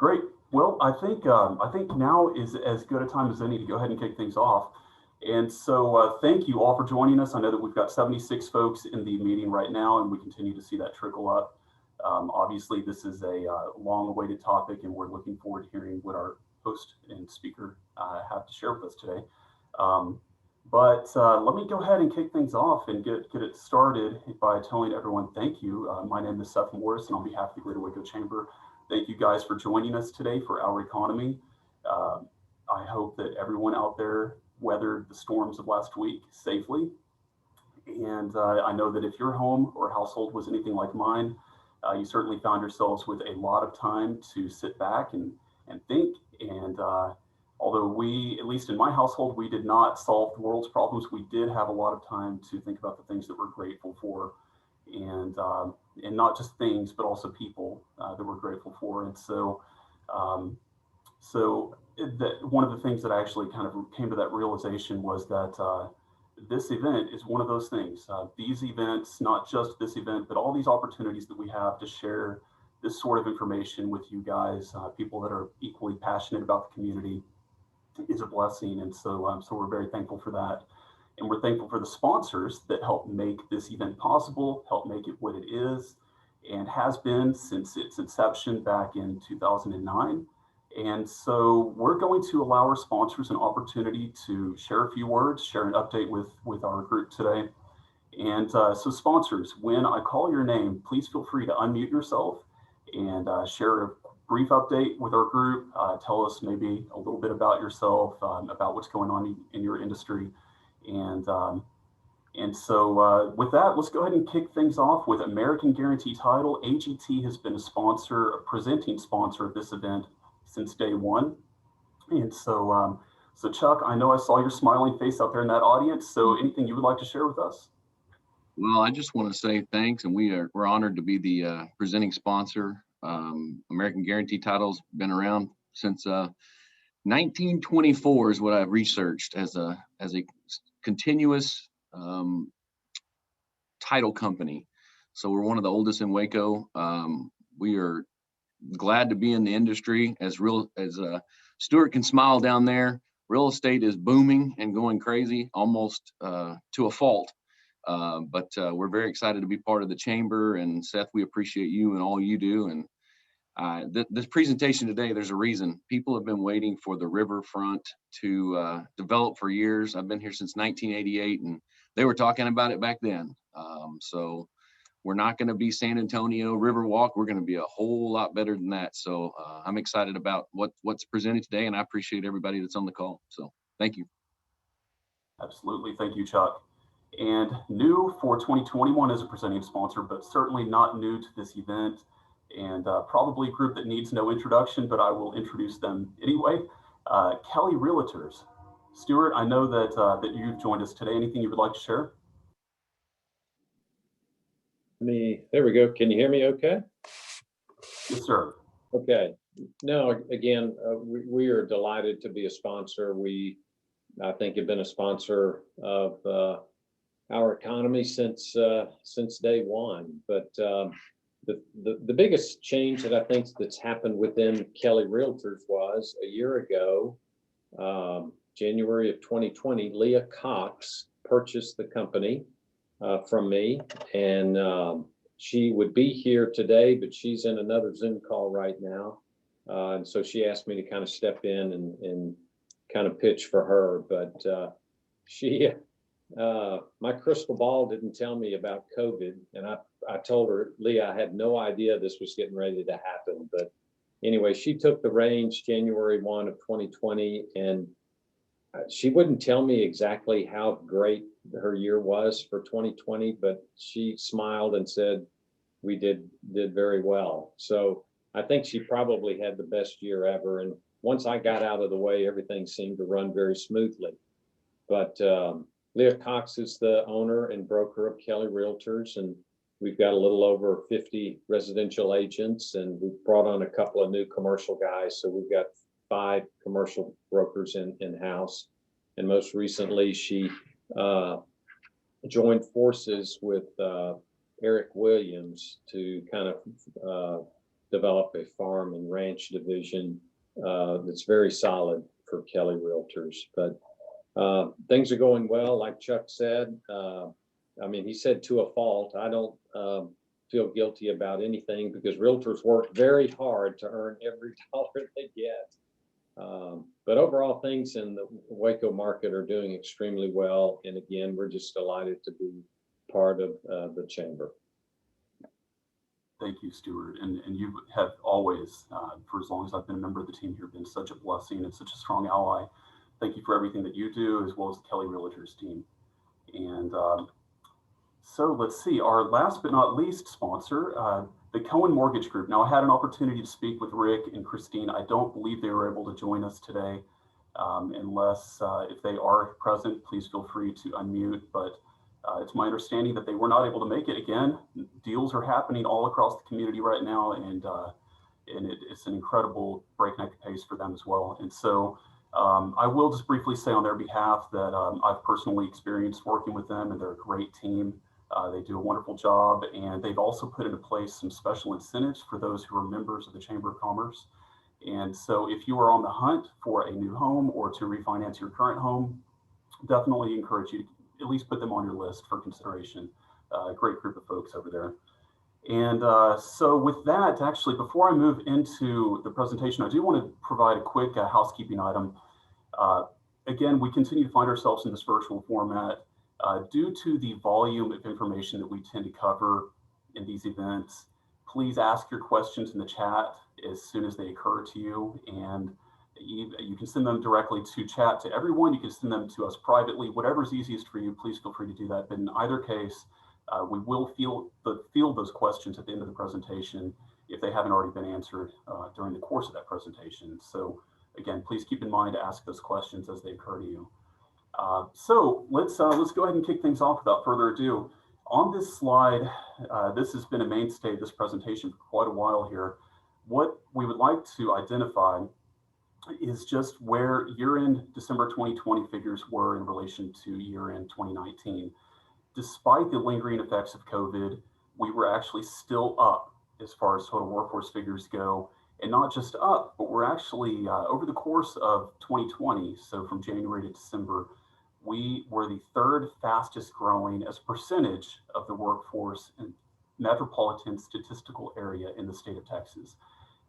Great. Well, I think now is as good a time as any to go ahead and kick things off. And so, thank you all for joining us. I know that we've got 76 folks in the meeting right now, and we continue to see that trickle up. Obviously, this is a long-awaited topic, and we're looking forward to hearing what our host and speaker have to share with us today. Um, but let me go ahead and kick things off and get it started by telling everyone thank you. My name is Seth Morris, and on behalf of the Greater Waco Chamber, thank you guys for joining us today for our economy. Uh, I hope that everyone out there weathered the storms of last week safely. And I know that if your home or household was anything like mine, you certainly found yourselves with a lot of time to sit back and think. And although we, at least in my household, we did not solve the world's problems, we did have a lot of time to think about the things that we're grateful for, and not just things, but also people that we're grateful for. And so, um, one of the things that I actually kind of came to that realization was that this event is one of those things. These events, not just this event, but all these opportunities that we have to share this sort of information with you guys, people that are equally passionate about the community, is a blessing. And so we're very thankful for that. And we're thankful for the sponsors that help make this event possible, help make it what it is, and has been since its inception back in 2009. And so we're going to allow our sponsors an opportunity to share a few words, share an update with our group today. And so sponsors, when I call your name, please feel free to unmute yourself and share a brief update with our group. Tell us maybe a little bit about yourself, about what's going on in your industry. And so with that, let's go ahead and kick things off with American Guarantee Title. AGT has been a presenting sponsor of this event since day one. And so Chuck, I know I saw your smiling face out there in that audience. So anything you would like to share with us? Well, I just want to say thanks, and we're honored to be the presenting sponsor. American Guarantee Title's been around since 1924 is what I've researched as a continuous title company. So we're one of the oldest in Waco. We are glad to be in the industry. As Stuart can smile down there, real estate is booming and going crazy, almost to a fault. But we're very excited to be part of the chamber. And Seth, we appreciate you and all you do. And this presentation today, there's a reason. People have been waiting for the riverfront to develop for years. I've been here since 1988, and they were talking about it back then. So we're not going to be San Antonio Riverwalk. We're going to be a whole lot better than that. So I'm excited about what's presented today, and I appreciate everybody that's on the call. So thank you. Absolutely. Thank you, Chuck. And new for 2021 as a presenting sponsor, but certainly not new to this event, and probably a group that needs no introduction, but I will introduce them anyway. Kelly Realtors. Stuart, I know that you've joined us today. Anything you would like to share? There we go. Can you hear me okay? Yes, sir. Okay. No, again, we are delighted to be a sponsor. I think, have been a sponsor of our economy since day one. But the biggest change that I think that's happened within Kelly Realtors was a year ago, January of 2020, Leah Cox purchased the company from me, and she would be here today, but she's in another Zoom call right now. And so she asked me to kind of step in and kind of pitch for her. But my crystal ball didn't tell me about COVID. And I told her, Leah, I had no idea this was getting ready to happen. But anyway, she took the reins January 1 of 2020, and she wouldn't tell me exactly how great her year was for 2020, but she smiled and said, we did very well. So I think she probably had the best year ever. And once I got out of the way, everything seemed to run very smoothly. But Leah Cox is the owner and broker of Kelly Realtors, and we've got a little over 50 residential agents, and we've brought on a couple of new commercial guys. So we've got 5 commercial brokers in-house. And most recently, she joined forces with Eric Williams to kind of develop a farm and ranch division that's very solid for Kelly Realtors. But things are going well, like Chuck said. I mean, he said to a fault. I don't feel guilty about anything because realtors work very hard to earn every dollar they get. But overall, things in the Waco market are doing extremely well. And again, we're just delighted to be part of the chamber. Thank you, Stuart. And you have always, for as long as I've been a member of the team here, been such a blessing and such a strong ally. Thank you for everything that you do, as well as the Kelly Realtors team. And so let's see, our last but not least sponsor, the Cohen Mortgage Group. Now, I had an opportunity to speak with Rick and Christine. I don't believe they were able to join us today. Unless if they are present, please feel free to unmute. But it's my understanding that they were not able to make it. Again, deals are happening all across the community right now, and it's an incredible breakneck pace for them as well. And so I will just briefly say on their behalf that I've personally experienced working with them, and they're a great team. They do a wonderful job, and they've also put into place some special incentives for those who are members of the Chamber of Commerce. And so if you are on the hunt for a new home or to refinance your current home, definitely encourage you to at least put them on your list for consideration. Great group of folks over there. And so with that, actually, before I move into the presentation, I do want to provide a quick housekeeping item. Again, we continue to find ourselves in this virtual format due to the volume of information that we tend to cover in these events. Please ask your questions in the chat as soon as they occur to you, and you can send them directly to chat to everyone. You can send them to us privately, whatever's easiest for you. Please feel free to do that. But in either case, we will field those questions at the end of the presentation if they haven't already been answered during the course of that presentation. So again, please keep in mind to ask those questions as they occur to you. So let's go ahead and kick things off without further ado. On this slide, this has been a mainstay of this presentation for quite a while here. What we would like to identify is just where year-end December 2020 figures were in relation to year-end 2019. Despite the lingering effects of COVID, we were actually still up as far as total workforce figures go, and not just up, but we're actually over the course of 2020, so from January to December, we were the third fastest growing as a percentage of the workforce in metropolitan statistical area in the state of Texas.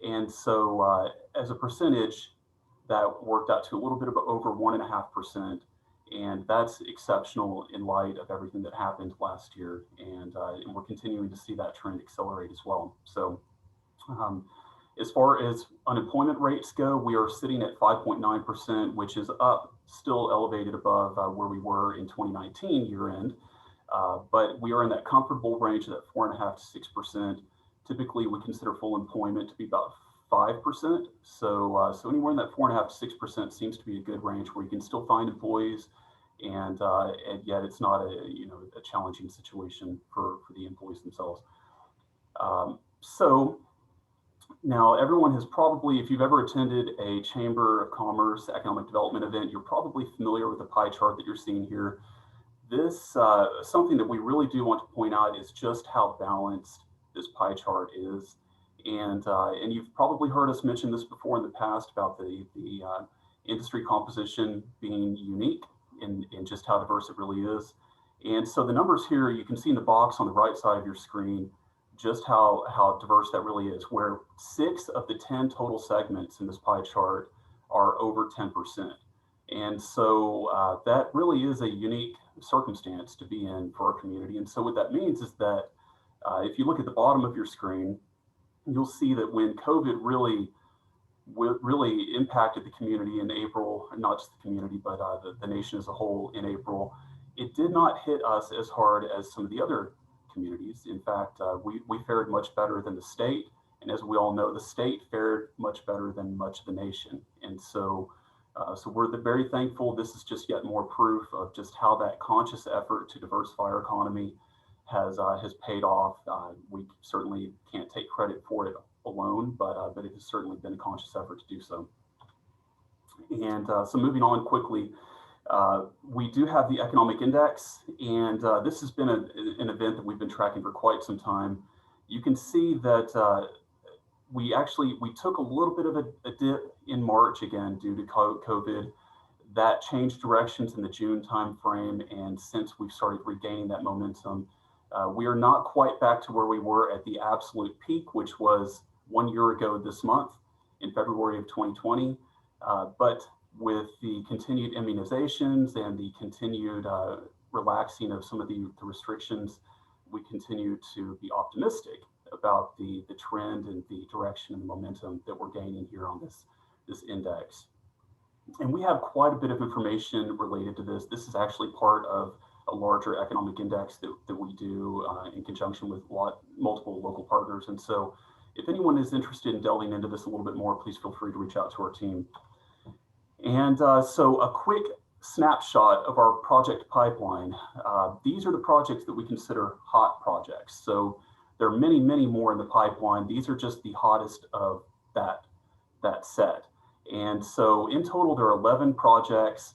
And so as a percentage, that worked out to a little bit of over 1.5%. And that's exceptional in light of everything that happened last year. And we're continuing to see that trend accelerate as well. So as far as unemployment rates go, we are sitting at 5.9%, which is up, still elevated above where we were in 2019 year end. But we are in that comfortable range of that 4.5% to 6%. Typically, we consider full employment to be about 5%. So anywhere in that 4.5% to 6% seems to be a good range where you can still find employees, and yet it's not a challenging situation for the employees themselves. So now everyone has probably, if you've ever attended a Chamber of Commerce economic development event, you're probably familiar with the pie chart that you're seeing here. This something that we really do want to point out is just how balanced this pie chart is. And you've probably heard us mention this before in the past about the industry composition being unique in just how diverse it really is. And so the numbers here, you can see in the box on the right side of your screen, just how diverse that really is, where 6 of the 10 total segments in this pie chart are over 10%. And so that really is a unique circumstance to be in for our community. And so what that means is that if you look at the bottom of your screen, you'll see that when COVID really impacted the community in April, not just the community, but the nation as a whole in April, it did not hit us as hard as some of the other communities. In fact, we fared much better than the state. And as we all know, the state fared much better than much of the nation. And so we're very thankful. This is just yet more proof of just how that conscious effort to diversify our economy has paid off. We certainly can't take credit for it alone, but it has certainly been a conscious effort to do so. And so moving on quickly, we do have the economic index, and this has been an event that we've been tracking for quite some time. You can see that we took a little bit of a dip in March again due to COVID. That changed directions in the June timeframe, and since we've started regaining that momentum, we are not quite back to where we were at the absolute peak, which was 1 year ago this month in February of 2020. But with the continued immunizations and the continued relaxing of some of the restrictions, we continue to be optimistic about the trend and the direction and the momentum that we're gaining here on this index. And we have quite a bit of information related to this. This is actually part of a larger economic index that we do in conjunction with multiple local partners. And so if anyone is interested in delving into this a little bit more, please feel free to reach out to our team. And so a quick snapshot of our project pipeline. These are the projects that we consider hot projects. So there are many, many more in the pipeline. These are just the hottest of that set. And so in total, there are 11 projects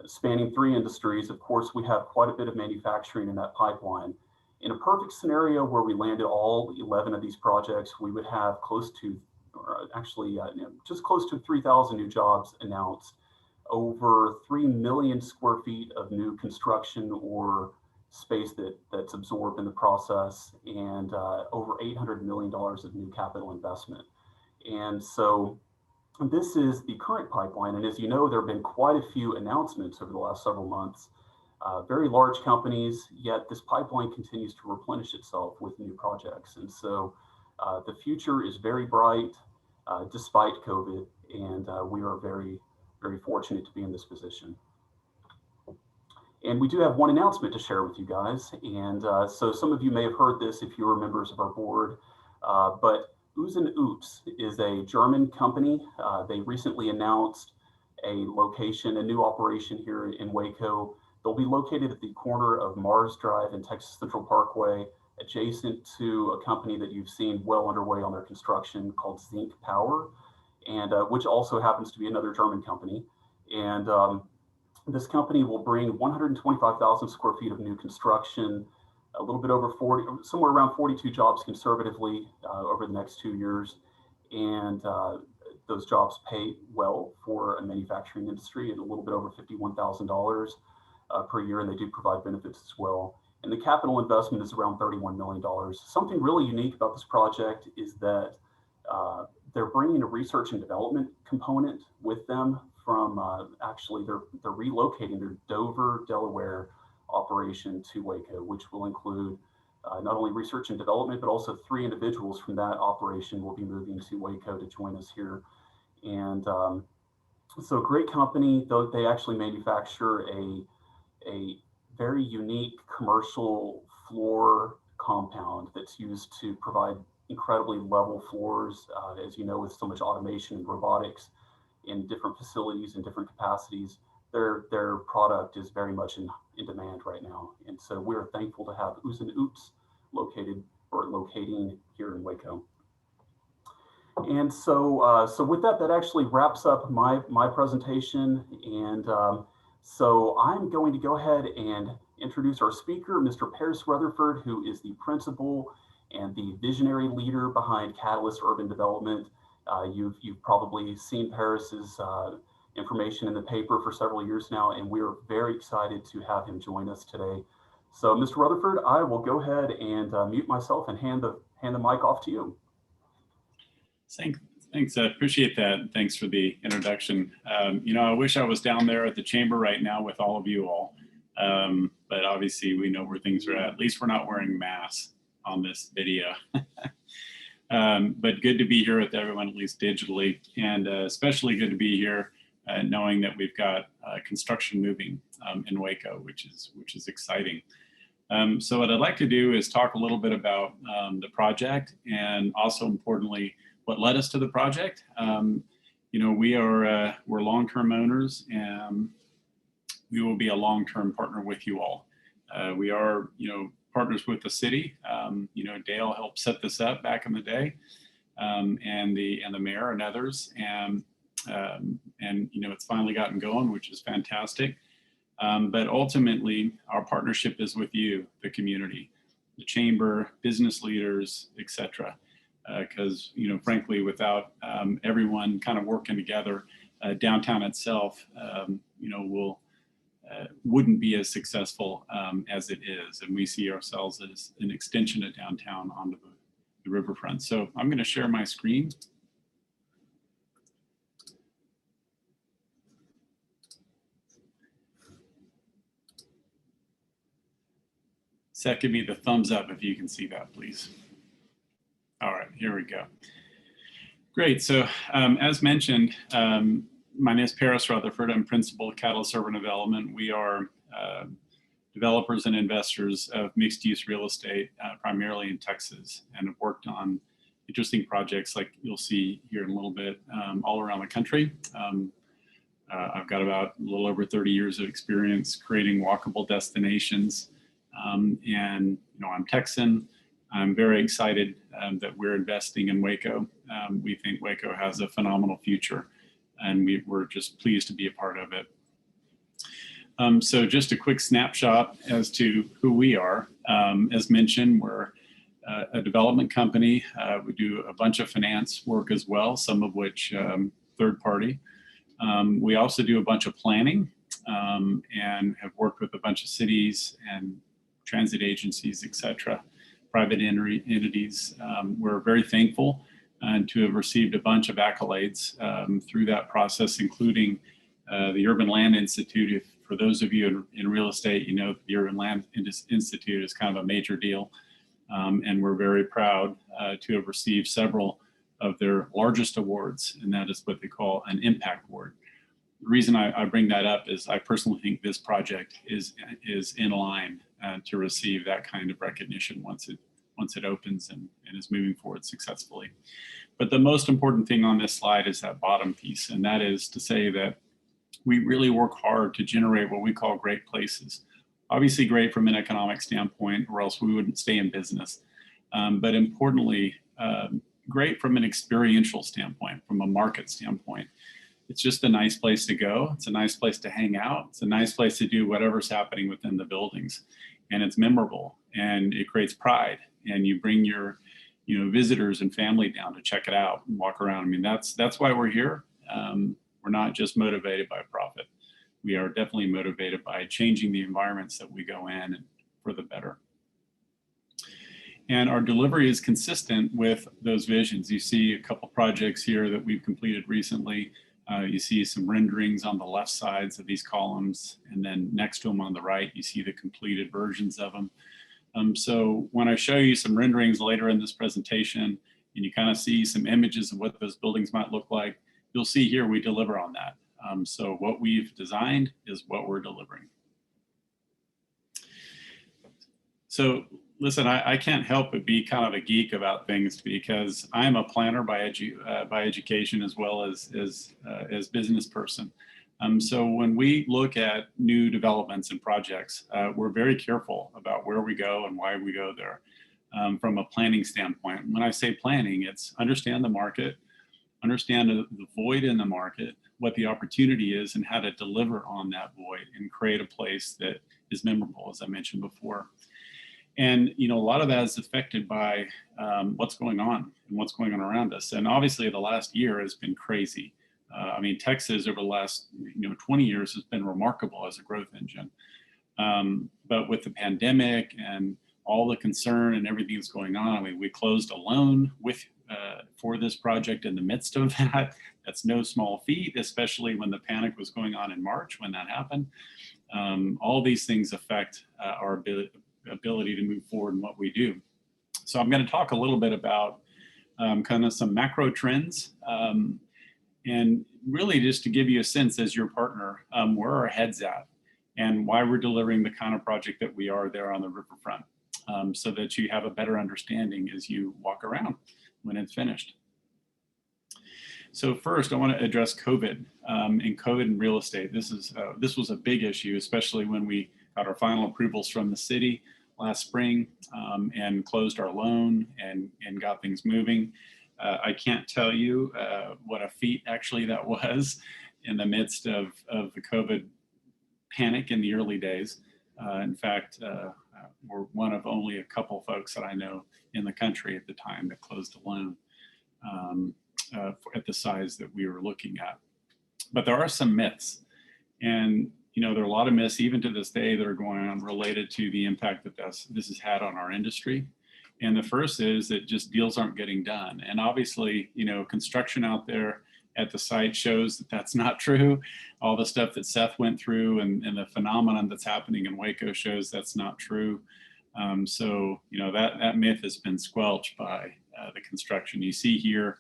spanning 3 industries. Of course, we have quite a bit of manufacturing in that pipeline. In a perfect scenario where we landed all 11 of these projects, we would have close to, or actually just close to 3,000 new jobs announced, over 3 million square feet of new construction or space that's absorbed in the process, and over $800 million of new capital investment. And so this is the current pipeline. And as you know, there have been quite a few announcements over the last several months, very large companies, yet this pipeline continues to replenish itself with new projects. And so the future is very bright despite COVID, and we are very, very fortunate to be in this position. And we do have one announcement to share with you guys. And so some of you may have heard this if you were members of our board, but Uts is a German company. They recently announced a location, a new operation here in Waco. They'll be located at the corner of Mars Drive and Texas Central Parkway, adjacent to a company that you've seen well underway on their construction called Zinc Power, and which also happens to be another German company. And this company will bring 125,000 square feet of new construction, a little bit over 40, somewhere around 42 jobs conservatively over the next 2 years. And those jobs pay well for a manufacturing industry at a little bit over $51,000 per year, and they do provide benefits as well. And the capital investment is around $31 million. Something really unique about this project is that they're bringing a research and development component with them from actually they're relocating their Dover, Delaware operation to Waco, which will include not only research and development, but also 3 individuals from that operation will be moving to Waco to join us here. And so great company, though they actually manufacture a very unique commercial floor compound that's used to provide incredibly level floors, as you know, with so much automation and robotics in different facilities and different capacities. Their product is very much in demand right now. And so we're thankful to have Uts locating here in Waco. And so with that actually wraps up my presentation. And so I'm going to go ahead and introduce our speaker, Mr. Paris Rutherford, who is the principal and the visionary leader behind Catalyst Urban Development. You've probably seen Paris's information in the paper for several years now, and we are very excited to have him join us today. So, Mr. Rutherford, I will go ahead and mute myself and hand the mic off to you. Thanks. I appreciate that. Thanks for the introduction. You know, I wish I was down there at the chamber right now with all of you all, but obviously we know where things are at. At least we're not wearing masks on this video. But good to be here with everyone, at least digitally, and especially good to be here knowing that we've got construction moving in Waco, which is exciting. So what I'd like to do is talk a little bit about the project, and also importantly, what led us to the project. You know, we're long-term owners, and we will be a long-term partner with you all. We are, you know, partners with the city. You know, Dale helped set this up back in the day, and the mayor and others, and you know, it's finally gotten going, which is fantastic. But ultimately, our partnership is with you, the community, the chamber, business leaders, etc. because, frankly, without everyone kind of working together, downtown itself, wouldn't be as successful as it is. And we see ourselves as an extension of downtown onto the riverfront. So I'm going to share my screen. Seth, give me the thumbs up if you can see that, please. All right, here we go. Great. So as mentioned, my name is Rutherford. I'm principal at Catalyst Urban Development. We are developers and investors of mixed-use real estate, primarily in Texas, and have worked on interesting projects like you'll see here in a little bit all around the country. I've got about a little over 30 years of experience creating walkable destinations. And I'm Texan. I'm very excited that we're investing in Waco. We think Waco has a phenomenal future, and we're just pleased to be a part of it. So just a quick snapshot as to who we are. As mentioned, we're a development company. We do a bunch of finance work as well, some of which third party. We also do a bunch of planning and have worked with a bunch of cities and transit agencies, et cetera, private entities. We're very thankful to have received a bunch of accolades through that process, including the Urban Land Institute. For those of you in real estate, the Urban Land Institute is kind of a major deal. And we're very proud to have received several of their largest awards, and that is what they call an impact award. The reason I bring that up is I personally think this project is in line to receive that kind of recognition once it opens and is moving forward successfully. But the most important thing on this slide is that bottom piece, and that is to say that we really work hard to generate what we call great places. Obviously great from an economic standpoint, or else we wouldn't stay in business. But importantly, great from an experiential standpoint, from a market standpoint. It's just a nice place to go. It's a nice place to hang out. It's a nice place to do whatever's happening within the buildings. And it's memorable, and it creates pride. And you bring your visitors and family down to check it out and walk around. I mean, that's why we're here. We're not just motivated by profit. We are definitely motivated by changing the environments that we go in and for the better. And our delivery is consistent with those visions. You see a couple projects here that we've completed recently. You see some renderings on the left sides of these columns, and then next to them on the right, you see the completed versions of them. So when I show you some renderings later in this presentation, and you kind of see some images of what those buildings might look like, you'll see here we deliver on that. So what we've designed is what we're delivering. So listen, I can't help but be kind of a geek about things, because I am a planner by education as well as business person. So when we look at new developments and projects, we're very careful about where we go and why we go there from a planning standpoint. When I say planning, it's understand the market, understand the void in the market, what the opportunity is, and how to deliver on that void and create a place that is memorable, as I mentioned before. And a lot of that is affected by what's going on and what's going on around us. And obviously the last year has been crazy. I mean, Texas over the last 20 years has been remarkable as a growth engine. But with the pandemic and all the concern and everything that's going on, I mean, we closed a loan for this project in the midst of that. That's no small feat, especially when the panic was going on in March when that happened. All these things affect our ability to move forward in what we do. So I'm going to talk a little bit about kind of some macro trends, and really just to give you a sense as your partner where our head's at and why we're delivering the kind of project that we are there on the riverfront, so that you have a better understanding as you walk around when it's finished. So first, I want to address COVID and COVID in real estate. This was a big issue, especially when we got our final approvals from the city last spring and closed our loan and got things moving. I can't tell you what a feat actually that was in the midst of the COVID panic in the early days. In fact, were one of only a couple folks that I know in the country at the time that closed alone at the size that we were looking at. But there are some myths, and there are a lot of myths even to this day that are going on related to the impact that this has had on our industry. And the first is that just deals aren't getting done. And obviously, construction out there at the site shows that that's not true. All the stuff that Seth went through and the phenomenon that's happening in Waco shows that's not true. So that myth has been squelched by the construction. You see here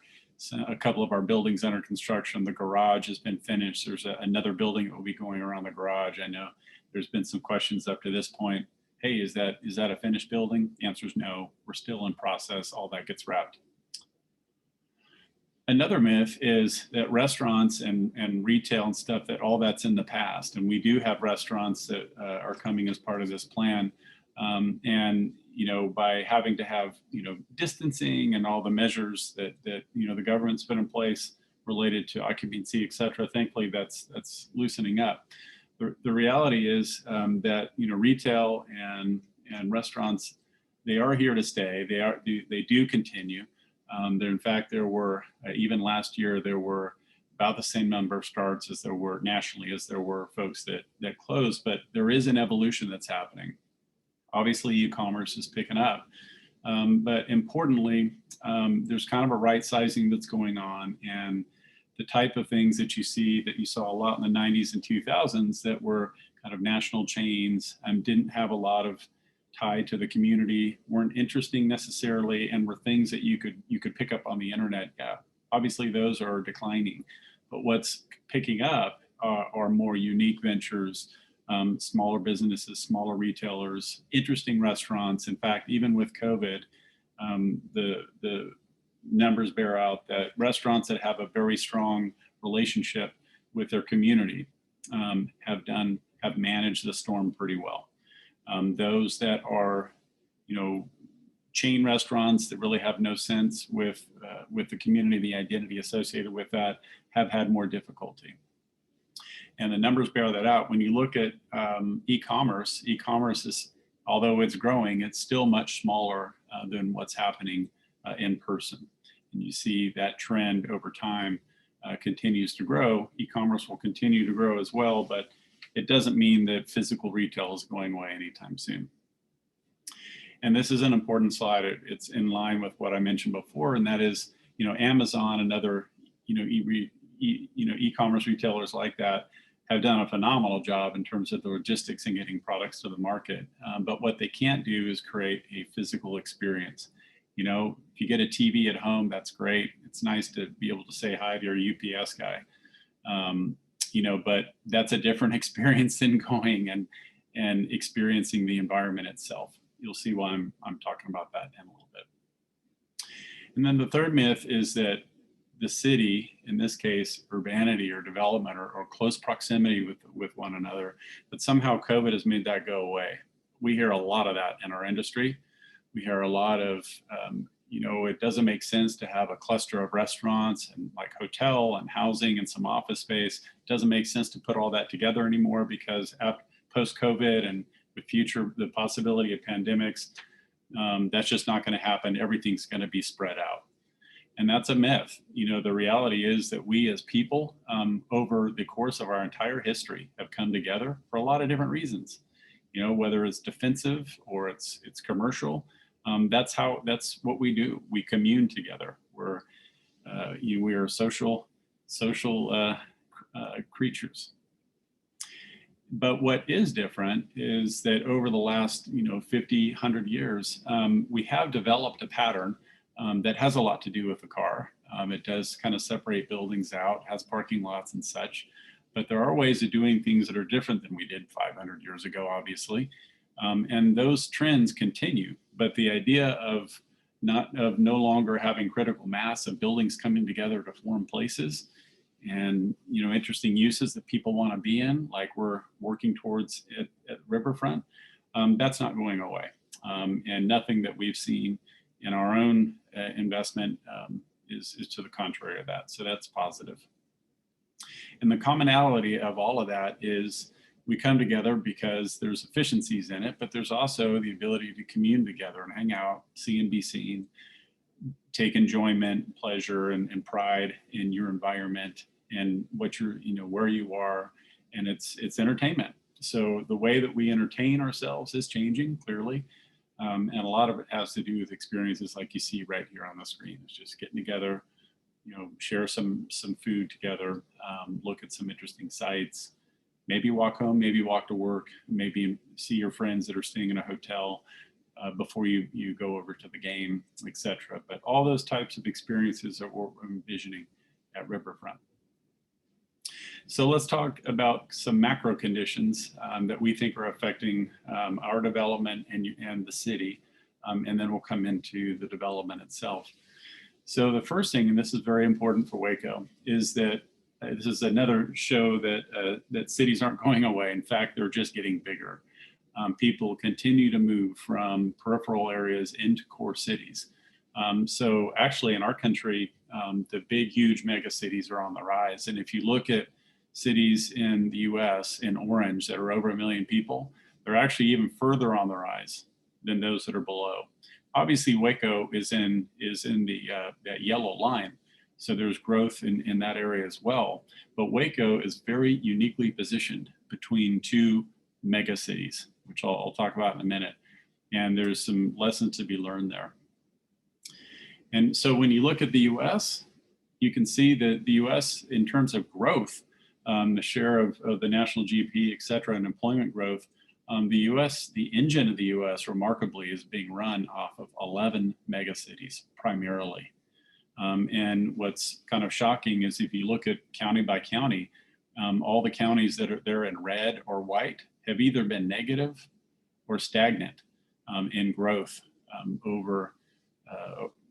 a couple of our buildings under construction. The garage has been finished. There's another building that will be going around the garage. I know there's been some questions up to this point. Hey, is that a finished building? The answer is no. We're still in process. All that gets wrapped. Another myth is that restaurants and retail and stuff, that all that's in the past. And we do have restaurants that are coming as part of this plan. And by having to have distancing and all the measures that the government's put in place related to occupancy, et cetera, thankfully that's loosening up. The reality is that retail and restaurants, they are here to stay. They do continue. In fact, there were even last year there were about the same number of starts as there were nationally as there were folks that closed. But there is an evolution that's happening. Obviously, e-commerce is picking up, but importantly, there's kind of a right sizing that's going on, and the type of things that you saw a lot in the 90s and 2000s that were kind of national chains and didn't have a lot of tie to the community, weren't interesting necessarily, and were things that you could pick up on the internet. Yeah, obviously those are declining, but what's picking up are more unique ventures. Smaller businesses, smaller retailers, interesting restaurants. In fact, even with COVID, the numbers bear out that restaurants that have a very strong relationship with their community have managed the storm pretty well. Those that are, chain restaurants that really have no sense with the community, the identity associated with that, have had more difficulty. And the numbers bear that out. When you look at e-commerce is, although it's growing, it's still much smaller than what's happening in person. And you see that trend over time continues to grow. E-commerce will continue to grow as well, but it doesn't mean that physical retail is going away anytime soon. And this is an important slide. It's in line with what I mentioned before, and that is, Amazon and other, e-commerce retailers like that have done a phenomenal job in terms of the logistics and getting products to the market. But what they can't do is create a physical experience. If you get a TV at home, that's great. It's nice to be able to say hi to your UPS guy. But that's a different experience than going and experiencing the environment itself. You'll see why I'm talking about that in a little bit. And then the third myth is that the city, in this case, urbanity or development or close proximity with one another, that somehow COVID has made that go away. We hear a lot of that in our industry. We hear a lot of, it doesn't make sense to have a cluster of restaurants and like hotel and housing and some office space. It doesn't make sense to put all that together anymore because post-COVID and with the possibility of pandemics, that's just not going to happen. Everything's going to be spread out. And that's a myth. The reality is that we as people over the course of our entire history have come together for a lot of different reasons. Whether it's defensive or it's commercial, that's what we do. We commune together. We are social creatures. But what is different is that over the last 50, 100 years, we have developed a pattern that has a lot to do with the car. It does kind of separate buildings out, has parking lots and such, but there are ways of doing things that are different than we did 500 years ago, obviously. And those trends continue, but the idea of no longer having critical mass of buildings coming together to form places and interesting uses that people want to be in, like we're working towards at Riverfront, that's not going away. And nothing that we've seen in our own investment is to the contrary of that. So that's positive. And the commonality of all of that is we come together because there's efficiencies in it, but there's also the ability to commune together and hang out, see and be seen, take enjoyment, pleasure, and pride in your environment and what you're, where you are, and it's entertainment. So the way that we entertain ourselves is changing clearly, and a lot of it has to do with experiences like you see right here on the screen. It's just getting together, share some food together, look at some interesting sites, maybe walk home, maybe walk to work, maybe see your friends that are staying in a hotel before you go over to the game, etc. But all those types of experiences are what we're envisioning at Riverfront. So let's talk about some macro conditions that we think are affecting our development and the city, and then we'll come into the development itself. So the first thing, and this is very important for Waco, is that this is another show that cities aren't going away. In fact, they're just getting bigger. People continue to move from peripheral areas into core cities. So actually in our country, the big, huge mega cities are on the rise. And if you look at cities in the US in orange that are over 1 million people, they're actually even further on the rise than those that are below. Obviously, Waco is in that yellow line. So there's growth in that area as well. But Waco is very uniquely positioned between two mega cities, which I'll talk about in a minute. And there's some lessons to be learned there. And so when you look at the US, you can see that the US, in terms of growth, the share of the national GDP, et cetera, and employment growth, the US, the engine of the US, remarkably, is being run off of 11 megacities primarily. And what's kind of shocking is if you look at county by county, all the counties that are there in red or white have either been negative or stagnant in growth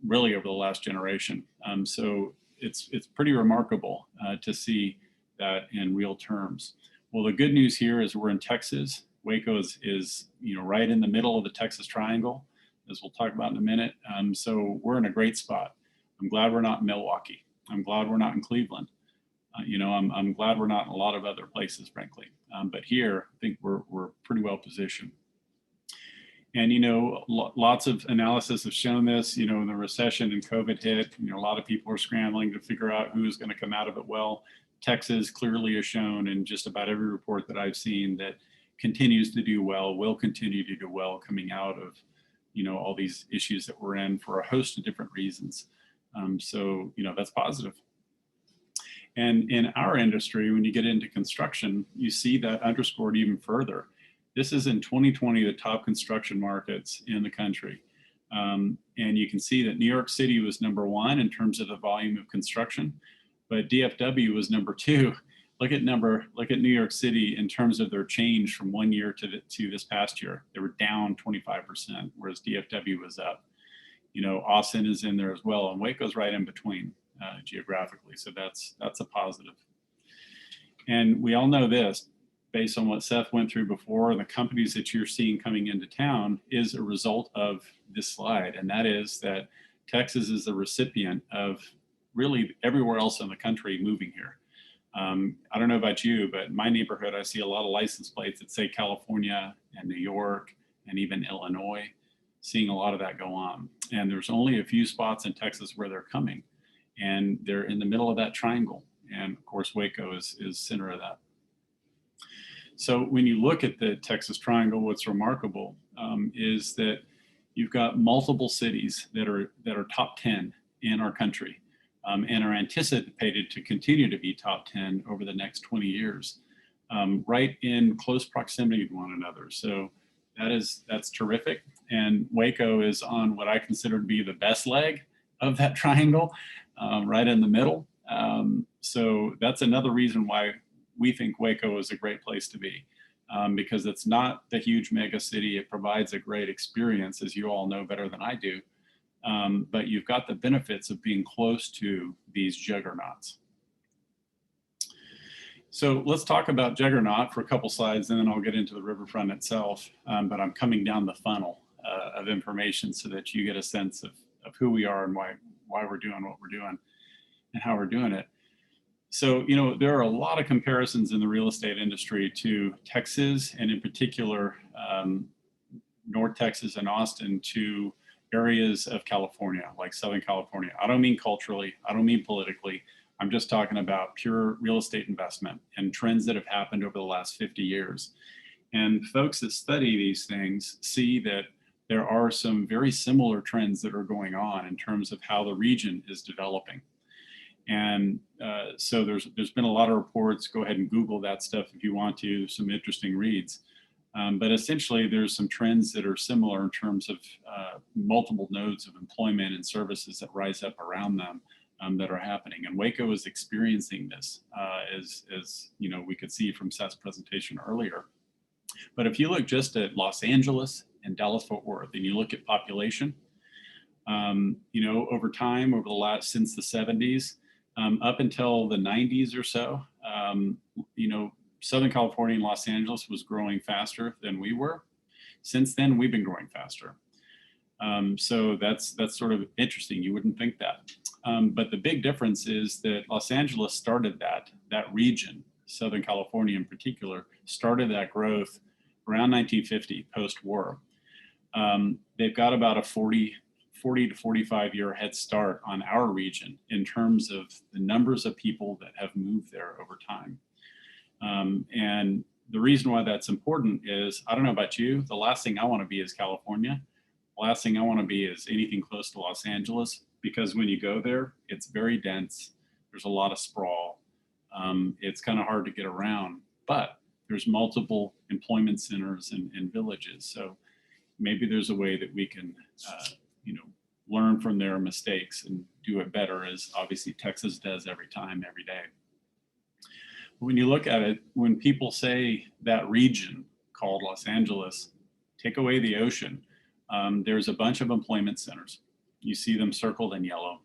really over the last generation. So it's pretty remarkable to see that in real terms. Well, the good news here is we're in Texas. Waco is right in the middle of the Texas Triangle, as we'll talk about in a minute. So we're in a great spot. I'm glad we're not in Milwaukee. I'm glad we're not in Cleveland. I'm glad we're not in a lot of other places, frankly. But here, I think we're pretty well positioned. And, lots of analysis have shown this, when the recession and COVID hit, a lot of people are scrambling to figure out who's going to come out of it well. Texas clearly has shown in just about every report that I've seen that continues to do well, will continue to do well coming out of, all these issues that we're in for a host of different reasons. So, that's positive. And in our industry, when you get into construction, you see that underscored even further. This is in 2020, the top construction markets in the country. And you can see that New York City was #1 in terms of the volume of construction, but DFW was #2. Look at New York City in terms of their change from one year to this past year. They were down 25%, whereas DFW was up. Austin is in there as well, and Waco's right in between geographically. So that's a positive. And we all know this, based on what Seth went through before, the companies that you're seeing coming into town is a result of this slide. And that is that Texas is the recipient of really everywhere else in the country moving here. I don't know about you, but in my neighborhood, I see a lot of license plates that say California and New York and even Illinois, seeing a lot of that go on. And there's only a few spots in Texas where they're coming, and they're in the middle of that triangle. And of course, Waco is center of that. So when you look at the Texas Triangle, what's remarkable is that you've got multiple cities that are top 10 in our country and are anticipated to continue to be top 10 over the next 20 years, right in close proximity to one another. So that's terrific. And Waco is on what I consider to be the best leg of that triangle, right in the middle. So that's another reason why we think Waco is a great place to be, because it's not the huge mega city. It provides a great experience, as you all know better than I do. But you've got the benefits of being close to these juggernauts. So let's talk about Juggernaut for a couple slides, and then I'll get into the riverfront itself. But I'm coming down the funnel of information so that you get a sense of who we are and why we're doing what we're doing and how we're doing it. So, you know, there are a lot of comparisons in the real estate industry to Texas, and in particular, North Texas and Austin, to areas of California, like Southern California. I don't mean culturally, I don't mean politically. I'm just talking about pure real estate investment and trends that have happened over the last 50 years. And folks that study these things see that there are some very similar trends that are going on in terms of how the region is developing. And so there's been a lot of reports. Go ahead and Google that stuff if you want to, some interesting reads. But essentially, there's some trends that are similar in terms of multiple nodes of employment and services that rise up around them that are happening. And Waco is experiencing this, as you know, we could see from Seth's presentation earlier. But if you look just at Los Angeles and Dallas-Fort Worth, and you look at population, you know, over time, over the last, since the 70s, up until the 90s or so, you know, Southern California and Los Angeles was growing faster than we were. Since then, we've been growing faster. So that's sort of interesting. You wouldn't think that. But the big difference is that Los Angeles started that region, Southern California in particular, started that growth around 1950, post-war. They've got about a 40 to 45 year head start on our region in terms of the numbers of people that have moved there over time. And the reason why that's important is, I don't know about you, the last thing I want to be is California. The last thing I want to be is anything close to Los Angeles, because when you go there, it's very dense. There's a lot of sprawl. It's kind of hard to get around, but there's multiple employment centers and villages. So maybe there's a way that we can, you know, learn from their mistakes and do it better, as obviously Texas does every time, every day. When you look at it, when people say that region called Los Angeles, take away the ocean, there's a bunch of employment centers. You see them circled in yellow,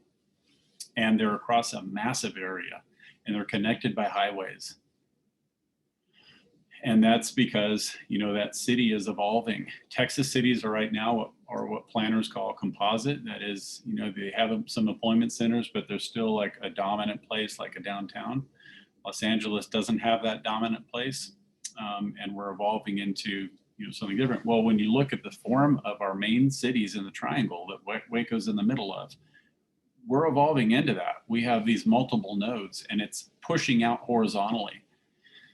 and they're across a massive area, and they're connected by highways. And that's because, you know, that city is evolving. Texas cities are right now what planners call a composite. That is, you know, they have some employment centers, but they're still like a dominant place, like a downtown. Los Angeles doesn't have that dominant place, and we're evolving into, you know, something different. Well, when you look at the form of our main cities in the triangle that Waco's in the middle of, we're evolving into that. We have these multiple nodes, and it's pushing out horizontally.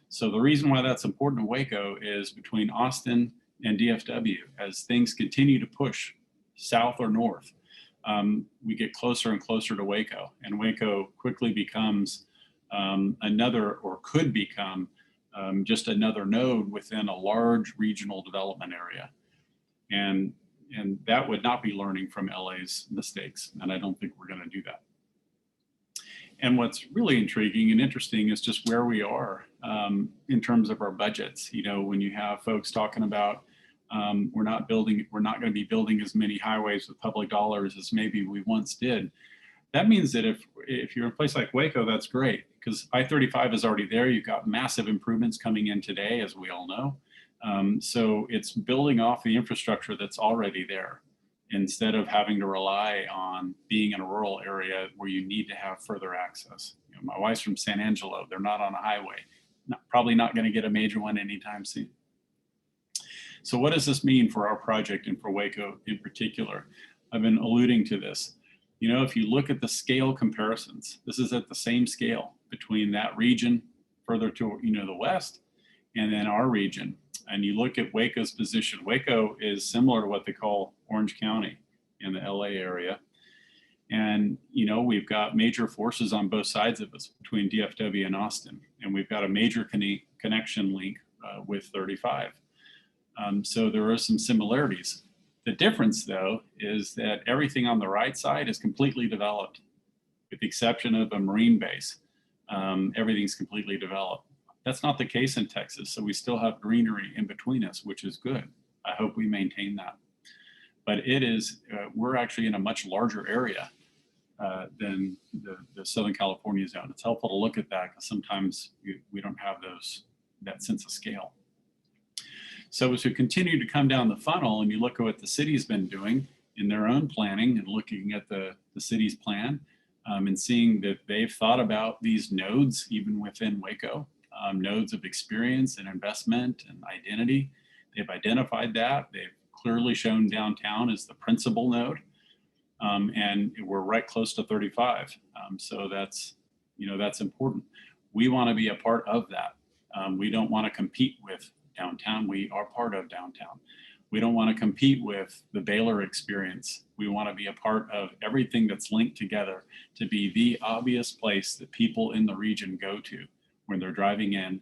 So the reason why that's important in Waco is between Austin and DFW, as things continue to push south or north, we get closer and closer to Waco, and Waco quickly becomes another, or could become just another node within a large regional development area. And that would not be learning from LA's mistakes, and I don't think we're going to do that. And what's really intriguing and interesting is just where we are in terms of our budgets. You know, when you have folks talking about we're not going to be building as many highways with public dollars as maybe we once did. That means that if you're in a place like Waco, that's great, because I-35 is already there. You've got massive improvements coming in today, as we all know. So it's building off the infrastructure that's already there, instead of having to rely on being in a rural area where you need to have further access. You know, my wife's from San Angelo. They're not on a highway. Probably not going to get a major one anytime soon. So what does this mean for our project and for Waco in particular? I've been alluding to this. You know, if you look at the scale comparisons, this is at the same scale between that region further to, you know, the west, and then our region. And you look at Waco's position. Waco is similar to what they call Orange County in the LA area. And, you know, we've got major forces on both sides of us between DFW and Austin. And we've got a major connection link with 35. So there are some similarities. The difference, though, is that everything on the right side is completely developed, with the exception of a marine base. Everything's completely developed. That's not the case in Texas, so we still have greenery in between us, which is good. I hope we maintain that. But it is, we're actually in a much larger area than the Southern California zone. It's helpful to look at that, because sometimes we don't have that sense of scale. So as we continue to come down the funnel and you look at what the city's been doing in their own planning and looking at the city's plan, and seeing that they've thought about these nodes even within Waco, nodes of experience and investment and identity. They've identified that. They've clearly shown downtown as the principal node, and we're right close to 35. So that's, that's important. We want to be a part of that. We don't want to compete with downtown. We are part of downtown. We don't want to compete with the Baylor experience. We want to be a part of everything that's linked together to be the obvious place that people in the region go to when they're driving in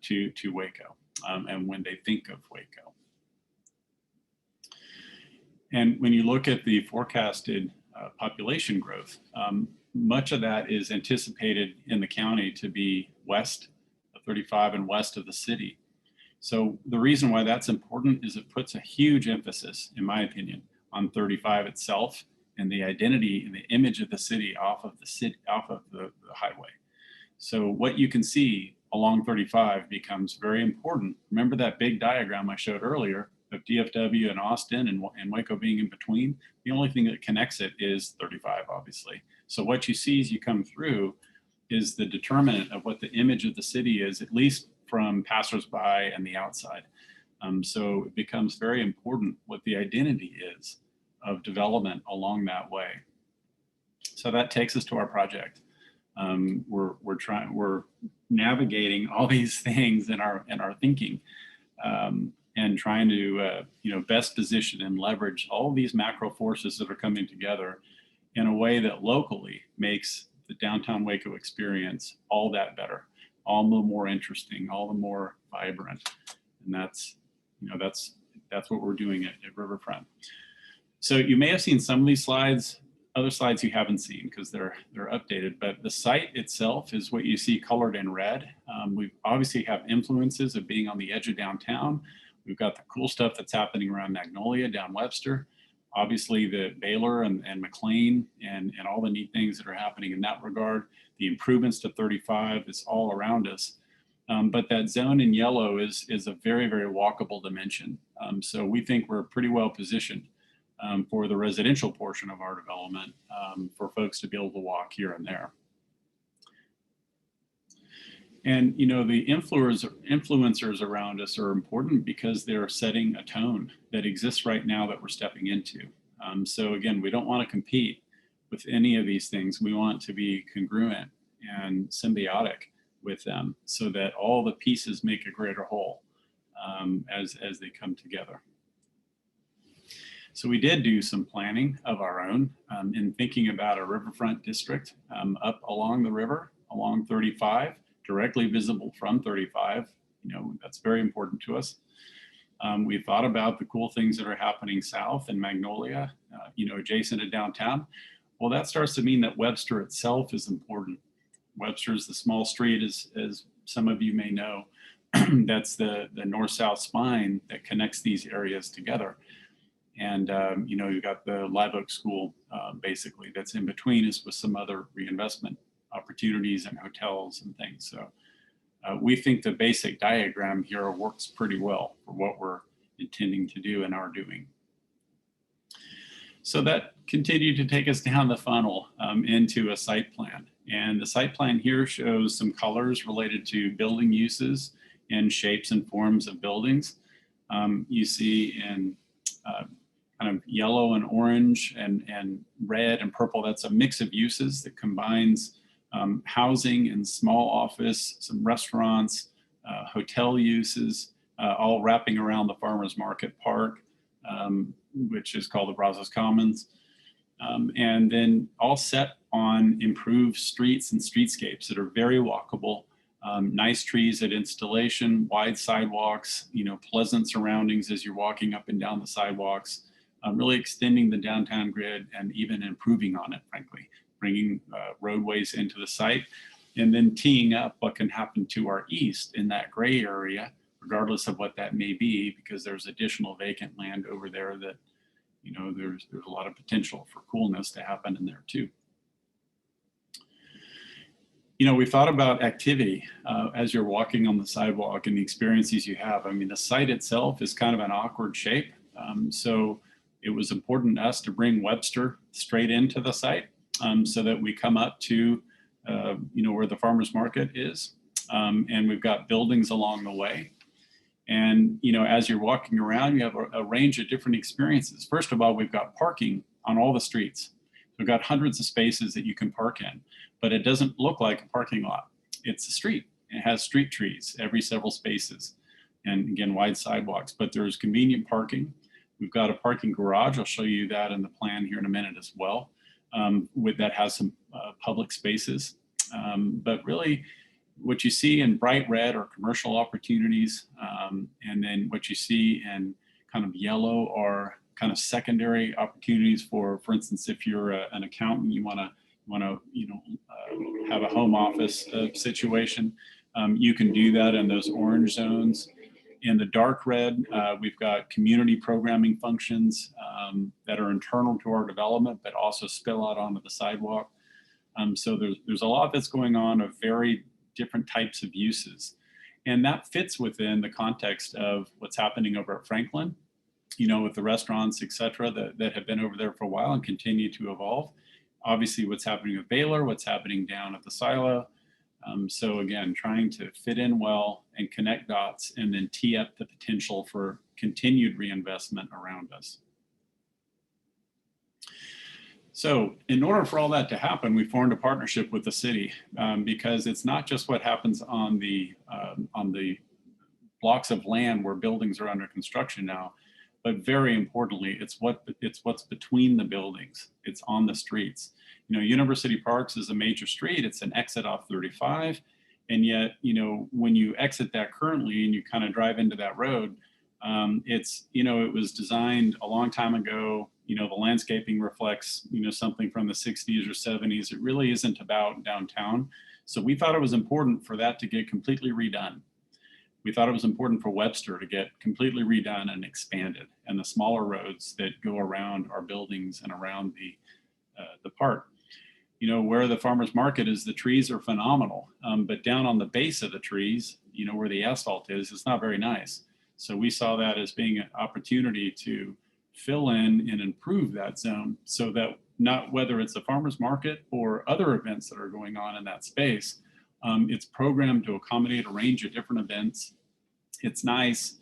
to Waco, and when they think of Waco. And when you look at the forecasted population growth, much of that is anticipated in the county to be west of 35 and west of the city. So the reason why that's important is it puts a huge emphasis, in my opinion, on 35 itself and the identity and the image of the city off of the highway. So what you can see along 35 becomes very important. Remember that big diagram I showed earlier of DFW and Austin and Waco being in between? The only thing that connects it is 35, obviously. So what you see as you come through is the determinant of what the image of the city is, at least from passersby and the outside. So it becomes very important what the identity is of development along that way. So that takes us to our project. We're navigating all these things in our thinking, and trying to best position and leverage all these macro forces that are coming together in a way that locally makes the downtown Waco experience all that better, all the more interesting, all the more vibrant. And that's what we're doing at Riverfront. So you may have seen some of these slides, other slides you haven't seen because they're updated, but the site itself is what you see colored in red. We obviously have influences of being on the edge of downtown. We've got the cool stuff that's happening around Magnolia, down Webster. Obviously the Baylor and McLean and all the neat things that are happening in that regard. The improvements to 35 is all around us. But that zone in yellow is a very, very walkable dimension. So we think we're pretty well positioned for the residential portion of our development, for folks to be able to walk here and there. And the influencers around us are important because they're setting a tone that exists right now that we're stepping into. So again, we don't want to compete with any of these things. We want to be congruent and symbiotic with them so that all the pieces make a greater whole as they come together. So we did do some planning of our own in thinking about a riverfront district up along the river, along 35, directly visible from 35. That's very important to us. We thought about the cool things that are happening south in Magnolia, adjacent to downtown. Well, that starts to mean that Webster itself is important. Webster is the small street, as some of you may know. That's the north-south spine that connects these areas together. And, you've got the Live Oak School, basically, that's in between us with some other reinvestment opportunities and hotels and things. So we think the basic diagram here works pretty well for what we're intending to do and are doing. So that continued to take us down the funnel into a site plan. And the site plan here shows some colors related to building uses and shapes and forms of buildings. You see in kind of yellow and orange and red and purple, that's a mix of uses that combines housing and small office, some restaurants, hotel uses, all wrapping around the Farmers Market Park, which is called the Brazos Commons. And then all set on improved streets and streetscapes that are very walkable, nice trees at installation, wide sidewalks, pleasant surroundings as you're walking up and down the sidewalks, really extending the downtown grid and even improving on it, frankly, bringing roadways into the site, and then teeing up what can happen to our east in that gray area, regardless of what that may be, because there's additional vacant land over there that, there's a lot of potential for coolness to happen in there too. We thought about activity as you're walking on the sidewalk and the experiences you have. I mean, the site itself is kind of an awkward shape. So it was important to us to bring Webster straight into the site. so that we come up to, where the farmer's market is. And we've got buildings along the way. And, as you're walking around, you have a range of different experiences. First of all, we've got parking on all the streets. We've got hundreds of spaces that you can park in, but it doesn't look like a parking lot. It's a street. It has street trees every several spaces, and again, wide sidewalks, but there's convenient parking. We've got a parking garage. I'll show you that in the plan here in a minute as well. That has some public spaces. But really, what you see in bright red are commercial opportunities, and then what you see in kind of yellow are kind of secondary opportunities for instance, if you're an accountant, you want to have a home office situation, you can do that in those orange zones. In the dark red, we've got community programming functions that are internal to our development, but also spill out onto the sidewalk. So there's a lot that's going on of very different types of uses. And that fits within the context of what's happening over at Franklin, with the restaurants, et cetera, that have been over there for a while and continue to evolve. Obviously, what's happening with Baylor, what's happening down at the silo. So again, trying to fit in well and connect dots and then tee up the potential for continued reinvestment around us. So in order for all that to happen, we formed a partnership with the city because it's not just what happens on the blocks of land where buildings are under construction now, but very importantly, it's what's between the buildings. It's on the streets. University Parks is a major street. It's an exit off 35. And yet, when you exit that currently and you kind of drive into that road, it was designed a long time ago. The landscaping reflects, something from the 60s or 70s. It really isn't about downtown. So we thought it was important for that to get completely redone. We thought it was important for Webster to get completely redone and expanded, and the smaller roads that go around our buildings and around the park. Where the farmer's market is, the trees are phenomenal, but down on the base of the trees, where the asphalt is, it's not very nice. So we saw that as being an opportunity to fill in and improve that zone so that not whether it's a farmer's market or other events that are going on in that space, it's programmed to accommodate a range of different events. It's nice.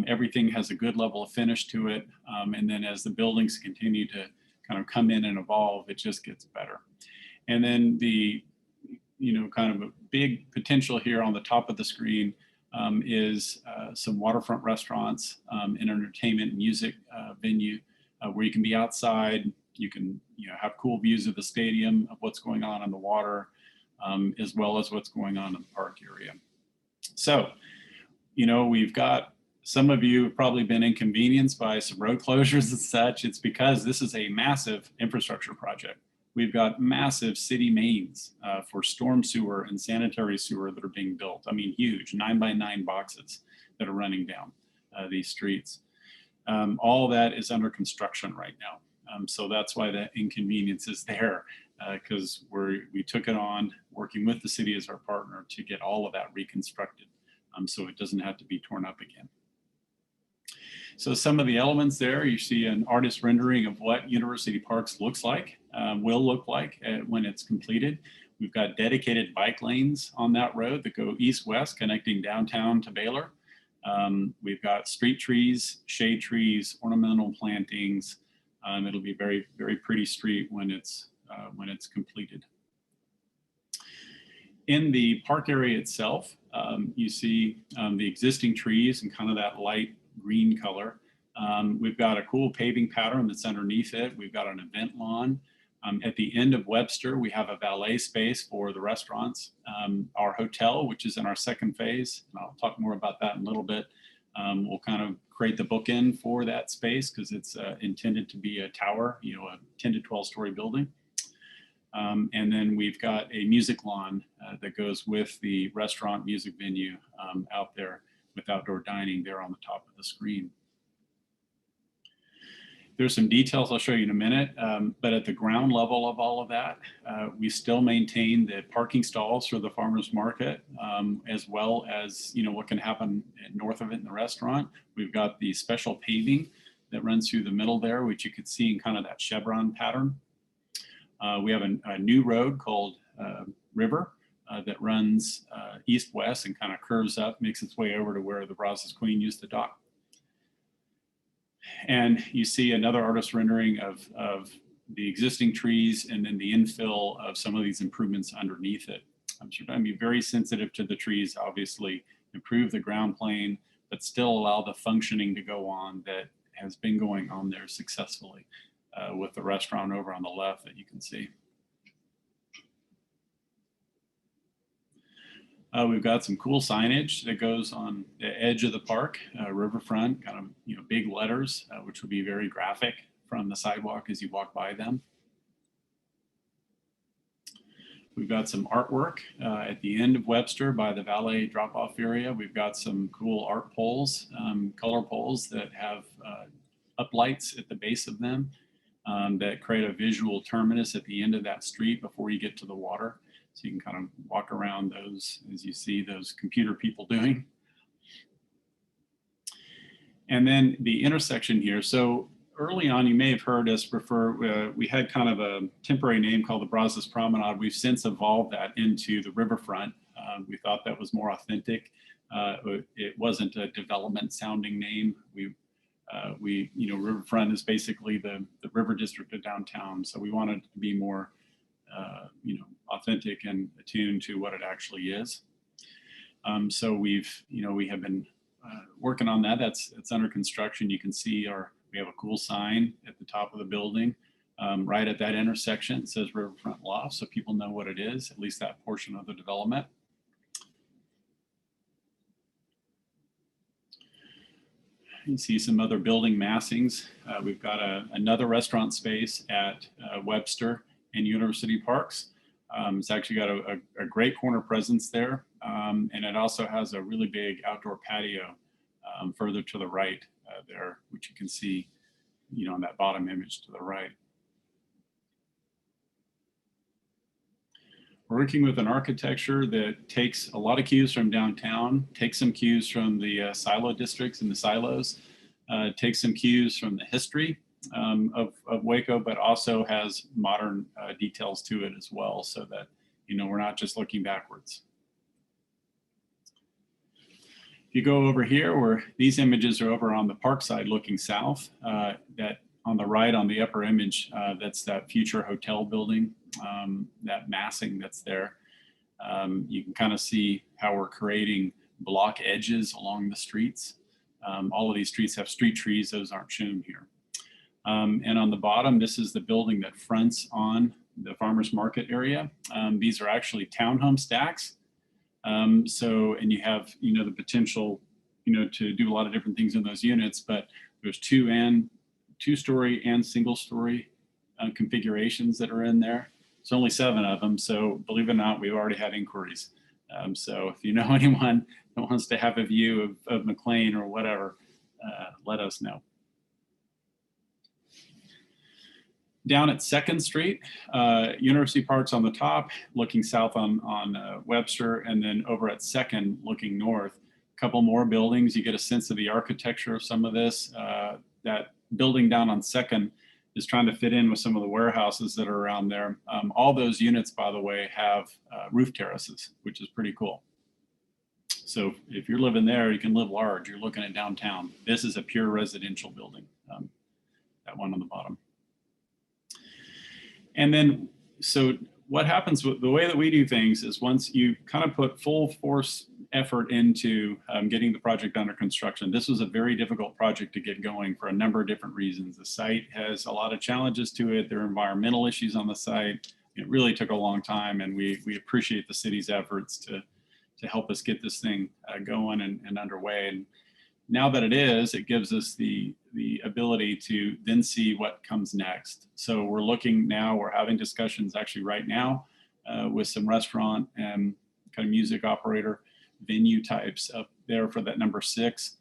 Everything has a good level of finish to it. And then as the buildings continue to kind of come in and evolve, it just gets better. And then the, kind of a big potential here on the top of the screen is some waterfront restaurants, an entertainment music venue where you can be outside. You can have cool views of the stadium, of what's going on in the water, as well as what's going on in the park area. So, we've got, some of you have probably been inconvenienced by some road closures and such. It's because this is a massive infrastructure project. We've got massive city mains for storm sewer and sanitary sewer that are being built. I mean, huge 9x9 boxes that are running down these streets. All that is under construction right now. So that's why the inconvenience is there, because we took it on working with the city as our partner to get all of that reconstructed so it doesn't have to be torn up again. So some of the elements there, you see an artist rendering of what University Parks looks like, will look like when it's completed. We've got dedicated bike lanes on that road that go east-west connecting downtown to Baylor. We've got street trees, shade trees, ornamental plantings. It'll be very, very pretty street when it's completed. In the park area itself, you see the existing trees and kind of that light green color. We've got a cool paving pattern that's underneath it. We've got an event lawn. At the end of Webster, we have a valet space for the restaurants. Our hotel, which is in our second phase, and I'll talk more about that in a little bit, we'll kind of create the bookend for that space because it's intended to be a tower, a 10 to 12 story building. And then we've got a music lawn that goes with the restaurant music venue out there with outdoor dining there on the top of the screen. There's some details I'll show you in a minute, but at the ground level of all of that, we still maintain the parking stalls for the farmers market, as well as what can happen north of it in the restaurant. We've got the special paving that runs through the middle there, which you could see in kind of that chevron pattern. We have a new road called River that runs east-west and kind of curves up, makes its way over to where the Brazos Queen used to dock. And you see another artist rendering of the existing trees and then the infill of some of these improvements underneath it. So we're going to be very sensitive to the trees, obviously, improve the ground plane, but still allow the functioning to go on that has been going on there successfully with the restaurant over on the left that you can see. We've got some cool signage that goes on the edge of the park, Riverfront, kind of, big letters, which will be very graphic from the sidewalk as you walk by them. We've got some artwork at the end of Webster by the valet drop-off area. We've got some cool art poles, color poles that have uplights at the base of them that create a visual terminus at the end of that street before you get to the water. So you can kind of walk around those as you see those computer people doing. And then the intersection here. So early on, you may have heard us refer, we had kind of a temporary name called the Brazos Promenade. We've since evolved that into the Riverfront. We thought that was more authentic. It wasn't a development sounding name. Riverfront is basically the river district of downtown. So we wanted to be more, authentic and attuned to what it actually is. So we have been working on that. It's under construction. You can see we have a cool sign at the top of the building, right at that intersection. It says Riverfront Loft, so people know what it is, at least that portion of the development. You see some other building massings. We've got another restaurant space at Webster and University Parks. It's actually got a great corner presence there. And it also has a really big outdoor patio further to the right there, which you can see, on that bottom image to the right. We're working with an architecture that takes a lot of cues from downtown, takes some cues from the silo districts and the silos, takes some cues from the history of Waco, but also has modern details to it as well, so that we're not just looking backwards. If you go over here, where these images are over on the park side looking south, that on the right on the upper image, that's that future hotel building, that massing that's there. You can kind of see how we're creating block edges along the streets. All of these streets have street trees. Those aren't shown here. And on the bottom, this is the building that fronts on the farmers market area. These are actually townhome stacks. And you have, the potential, to do a lot of different things in those units, but there's two-story and single-story configurations that are in there. It's only 7 of them. So believe it or not, we've already had inquiries. So if you know anyone that wants to have a view of McLean or whatever, let us know. Down at 2nd Street, University Park's on the top, looking south on Webster, and then over at 2nd, looking north. A couple more buildings. You get a sense of the architecture of some of this. That building down on 2nd is trying to fit in with some of the warehouses that are around there. All those units, by the way, have roof terraces, which is pretty cool. So if you're living there, you can live large. You're looking at downtown. This is a pure residential building, that one on the bottom. And then, so what happens with the way that we do things is once you kind of put full force effort into getting the project under construction. This was a very difficult project to get going for a number of different reasons. The site has a lot of challenges to it. There are environmental issues on the site. It really took a long time, and we appreciate the city's efforts to help us get this thing going and underway. And now that it is, it gives us the ability to then see what comes next. So we're looking now, we're having discussions actually right now with some restaurant and kind of music operator venue types up there for that number 6.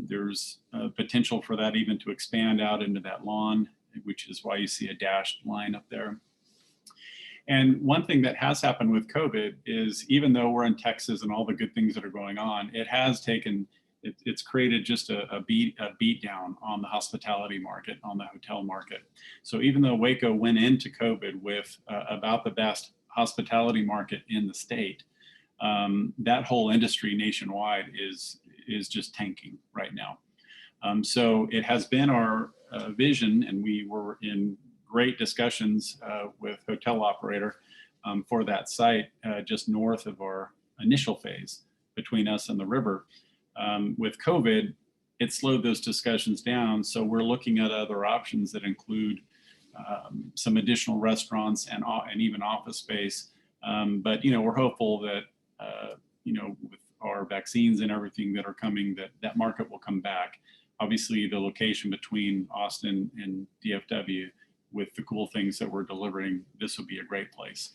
There's potential for that even to expand out into that lawn, which is why you see a dashed line up there. And one thing that has happened with COVID is even though we're in Texas and all the good things that are going on, it has taken it's created just a beat down on the hospitality market, on the hotel market. So even though Waco went into COVID with about the best hospitality market in the state, that whole industry nationwide is just tanking right now. So it has been our vision, and we were in great discussions with hotel operator for that site just north of our initial phase between us and the river. With COVID, it slowed those discussions down. So we're looking at other options that include some additional restaurants and even office space. But, we're hopeful that, with our vaccines and everything that are coming, that market will come back. Obviously, the location between Austin and DFW, with the cool things that we're delivering, this will be a great place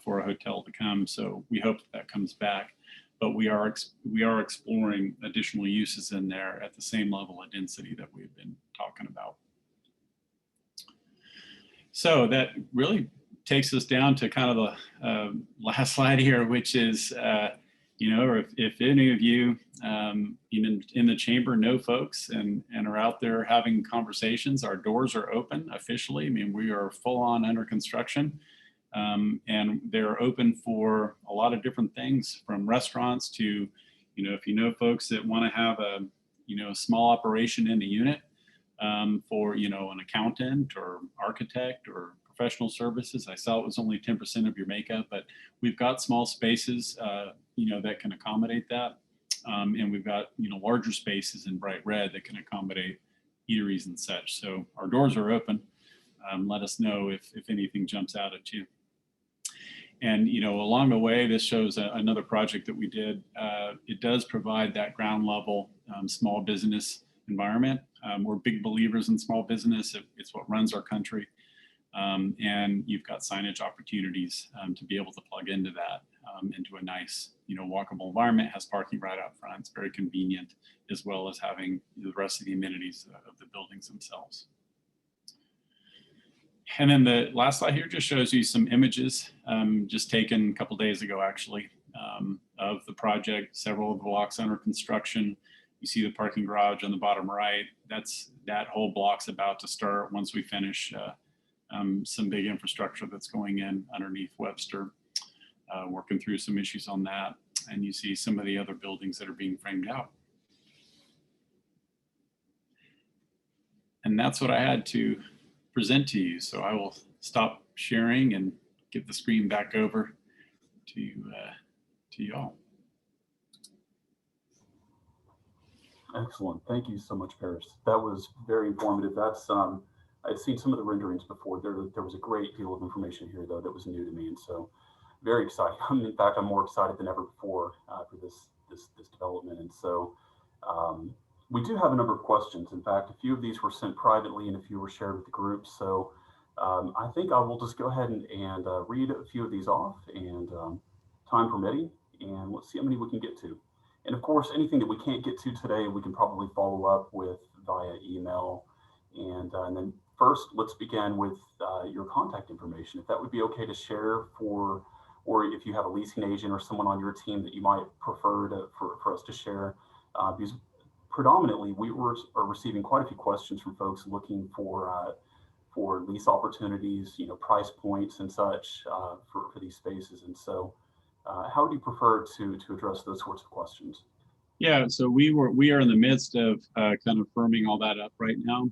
for a hotel to come. So we hope that comes back. But we are exploring additional uses in there at the same level of density that we've been talking about. So that really takes us down to kind of the last slide here, which is, if any of you in the chamber know folks and are out there having conversations, our doors are open officially. I mean, we are full on under construction. And they're open for a lot of different things, from restaurants to, if you know folks that want to have a small operation in a unit for, an accountant or architect or professional services. I saw it was only 10% of your makeup, but we've got small spaces, that can accommodate that. And we've got, larger spaces in bright red that can accommodate eateries and such. So our doors are open. Let us know if anything jumps out at you. And, along the way, this shows another project that we did. It does provide that ground level small business environment. We're big believers in small business. It's what runs our country. And you've got signage opportunities to be able to plug into that, into a nice, walkable environment. It has parking right out front. It's very convenient, as well as having the rest of the amenities of the buildings themselves. And then the last slide here just shows you some images just taken a couple days ago, actually, of the project. Several of the blocks under construction. You see the parking garage on the bottom right. That whole block's about to start once we finish some big infrastructure that's going in underneath Webster, working through some issues on that. And you see some of the other buildings that are being framed out. And that's what I had to present to you. So I will stop sharing and give the screen back over to you all. Excellent. Thank you so much, Paris. That was very informative. That's I'd seen some of the renderings before. There was a great deal of information here, though, that was new to me, and so very excited. In fact, I'm more excited than ever before for this development. And so we do have a number of questions. In fact, a few of these were sent privately, and a few were shared with the group. So I think I will just go ahead and read a few of these off, and time permitting, and let's see how many we can get to. And of course, anything that we can't get to today, we can probably follow up with via email. And then first, let's begin with your contact information. If that would be okay to share or if you have a leasing agent or someone on your team that you might prefer for us to share, because predominantly we are receiving quite a few questions from folks looking for lease opportunities, price points and such for these spaces. And so how would you prefer to address those sorts of questions? Yeah, so we are in the midst of kind of firming all that up right now.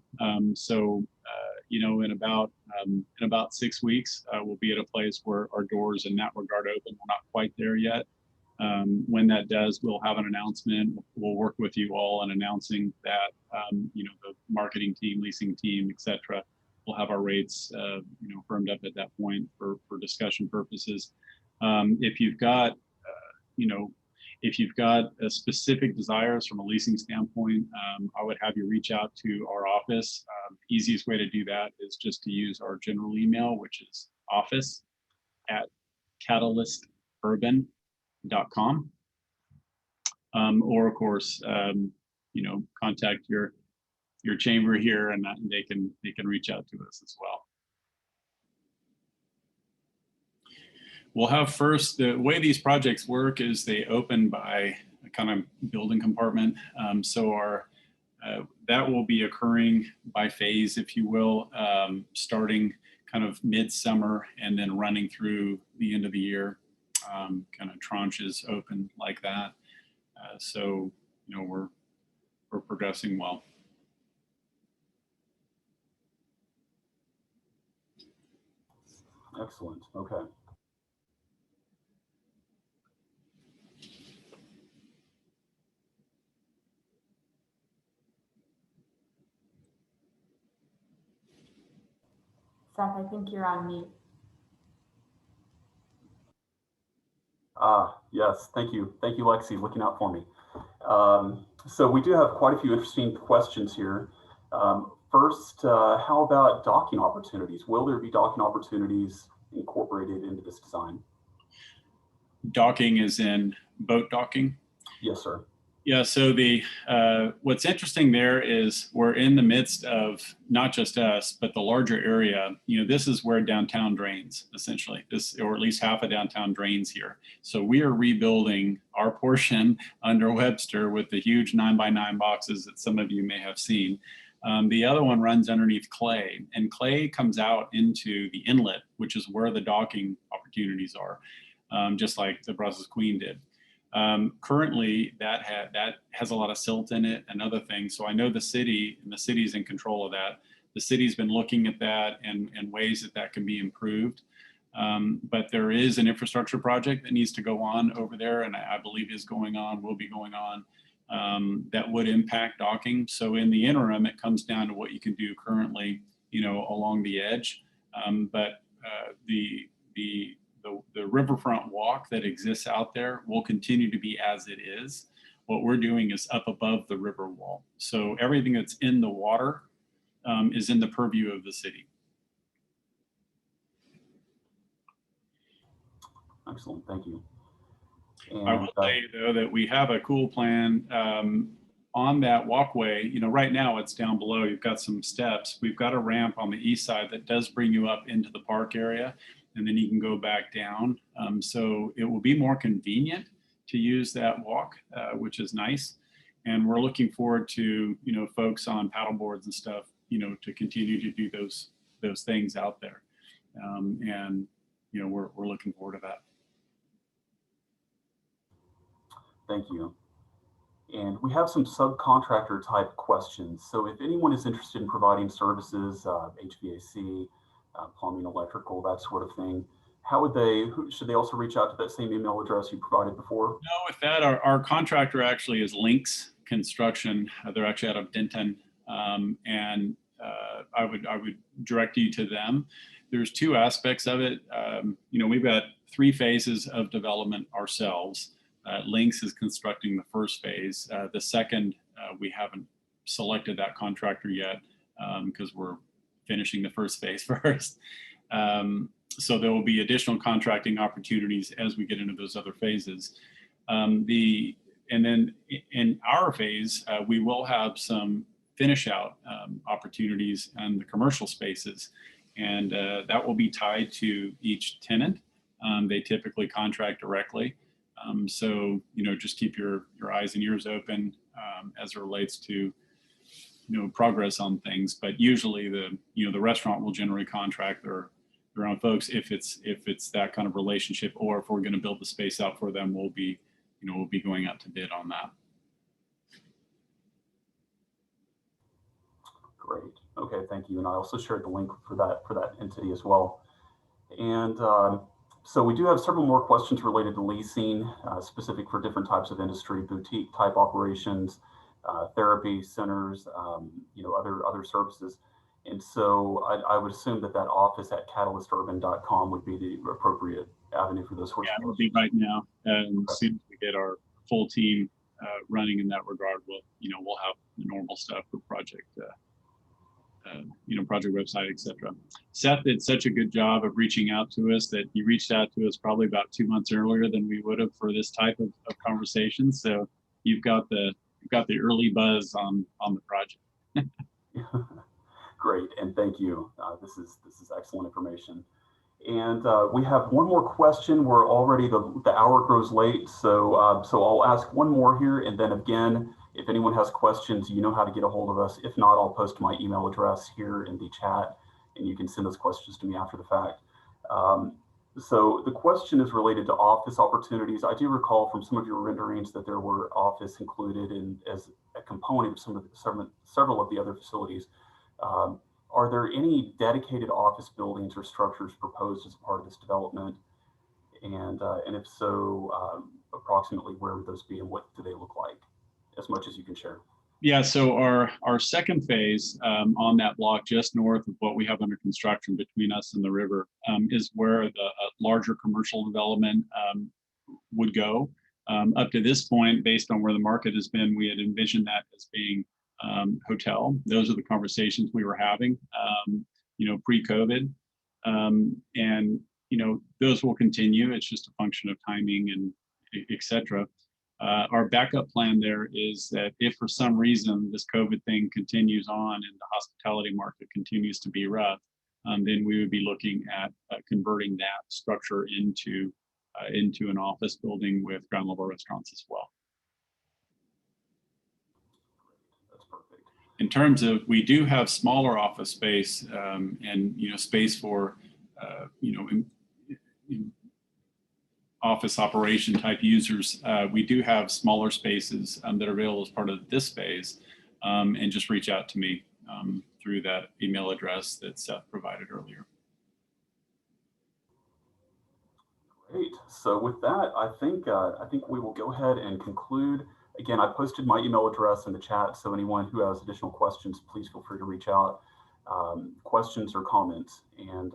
In about 6 weeks, we'll be at a place where our doors in that regard open. We're not quite there yet. When that does, we'll have an announcement. We'll work with you all on announcing that, the marketing team, leasing team, et cetera. We'll have our rates, firmed up at that point for discussion purposes. If you've got a specific desires from a leasing standpoint, I would have you reach out to our office. The easiest way to do that is just to use our general email, which is office@catalysturban.com. Or of course, contact your chamber here, and they can reach out to us as well. We'll have first, the way these projects work is they open by kind of building compartment. So that will be occurring by phase, if you will, starting kind of midsummer and then running through the end of the year, kind of tranches open like that. So, you know, we're progressing well. Excellent. Okay. Seth, I think you're on mute. Yes, thank you. Thank you, Lexi, looking out for me. So we do have quite a few interesting questions here. First, how about docking opportunities? Will there be docking opportunities incorporated into this design? Docking is in boat docking? Yes, sir. Yeah, so what's interesting there is we're in the midst of not just us, but the larger area. You know, this is where downtown drains, essentially, or at least half of downtown drains here. So we are rebuilding our portion under Webster with the huge 9x9 boxes that some of you may have seen. The other one runs underneath Clay, and Clay comes out into the inlet, which is where the docking opportunities are, just like the Brazos Queen did. Currently, that has a lot of silt in it and other things. So I know the city's in control of that. The city's been looking at that and ways that can be improved. But there is an infrastructure project that needs to go on over there, and I believe will be going on, that would impact docking. So in the interim, it comes down to what you can do currently, you know, along the edge. But the riverfront walk that exists out there will continue to be as it is. What we're doing is up above the river wall. So everything that's in the water is in the purview of the city. Excellent, thank you. And, I will tell you though that we have a cool plan on that walkway. You know, right now it's down below. You've got some steps. We've got a ramp on the east side that does bring you up into the park area, and then you can go back down. So it will be more convenient to use that walk, which is nice. And we're looking forward to, you know, folks on paddle boards and stuff, you know, to continue to do those things out there. And, you know, we're looking forward to that. Thank you. And we have some subcontractor type questions. So if anyone is interested in providing services, HVAC, plumbing, electrical, that sort of thing, should they also reach out to that same email address you provided before? No, with that, our contractor actually is Lynx Construction. They're actually out of Denton. And I would direct you to them. There's two aspects of it. You know, we've got 3 phases of development ourselves. Lynx is constructing the first phase. The second, we haven't selected that contractor yet because we're finishing the first phase first. So there will be additional contracting opportunities as we get into those other phases. And then in our phase, we will have some finish out opportunities on the commercial spaces. And that will be tied to each tenant. They typically contract directly. So, you know, just keep your eyes and ears open as it relates to, you know, progress on things. But usually the restaurant will generally contract their own folks if it's that kind of relationship, or if we're going to build the space out for them, we'll be going out to bid on that. Great. Okay, thank you. And I also shared the link for that entity as well. And so we do have several more questions related to leasing, specific for different types of industry, boutique type operations, therapy centers, you know, other services. And so I would assume that office at catalysturban.com would be the appropriate avenue for those sorts of questions. Yeah, it would be right now. And as soon as we get our full team running in that regard, we'll have the normal stuff for project project website, etc. Seth did such a good job of reaching out to us that he reached out to us probably about 2 months earlier than we would have for this type of conversation. So you've got the early buzz on the project. Great, and thank you. This is excellent information. And we have one more question. We're already, the hour grows late. So, so I'll ask one more here. And then again, if anyone has questions, you know how to get a hold of us. If not, I'll post my email address here in the chat and you can send those questions to me after the fact. So the question is related to office opportunities. I do recall from some of your renderings that there were office included in as a component of several of the other facilities. Are there any dedicated office buildings or structures proposed as part of this development? And if so, approximately where would those be and what do they look like? As much as you can share. Yeah, so our second phase on that block just north of what we have under construction between us and the river is where the larger commercial development would go. Up to this point, based on where the market has been, we had envisioned that as being hotel. Those are the conversations we were having, you know, pre-COVID. And, you know, those will continue. It's just a function of timing and et cetera. Our backup plan there is that if for some reason this COVID thing continues on and the hospitality market continues to be rough, then we would be looking at converting that structure into an office building with ground level restaurants as well. That's perfect. In terms of, we do have smaller office space and, you know, space for, you know, office operation type users. We do have smaller spaces that are available as part of this phase, and just reach out to me through that email address that Seth provided earlier. Great. So with that, I think we will go ahead and conclude. Again, I posted my email address in the chat, so anyone who has additional questions, please feel free to reach out, questions or comments. And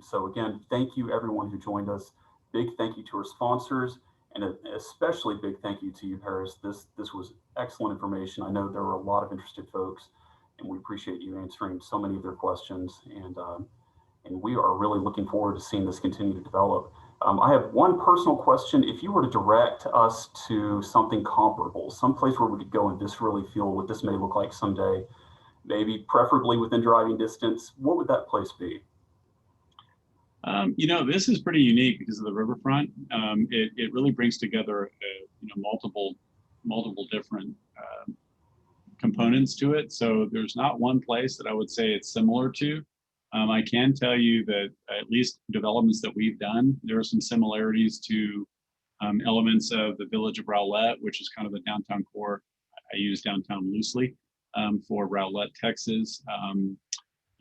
so again, thank you everyone who joined us. Big thank you to our sponsors, and especially big thank you to you, Paris. This was excellent information. I know there were a lot of interested folks, and we appreciate you answering so many of their questions. And we are really looking forward to seeing this continue to develop. I have one personal question. If you were to direct us to something comparable, someplace where we could go and this really feel what this may look like someday, maybe preferably within driving distance, what would that place be? You know, this is pretty unique because of the riverfront. It really brings together, you know, multiple different components to it. So there's not one place that I would say it's similar to. I can tell you that at least developments that we've done, there are some similarities to elements of the village of Rowlett, which is kind of the downtown core. I use downtown loosely for Rowlett, Texas.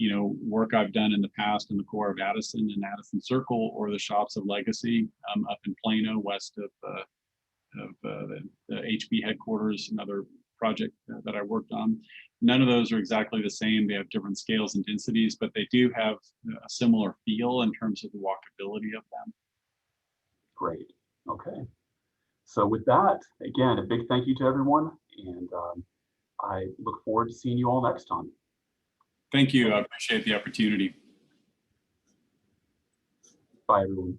You know, work I've done in the past in the core of Addison and Addison Circle, or the Shops of Legacy up in Plano, west of the HB headquarters, another project that I worked on. None of those are exactly the same. They have different scales and densities, but they do have a similar feel in terms of the walkability of them. Great. Okay. So with that, again, a big thank you to everyone, and I look forward to seeing you all next time. Thank you. I appreciate the opportunity. Bye, everyone.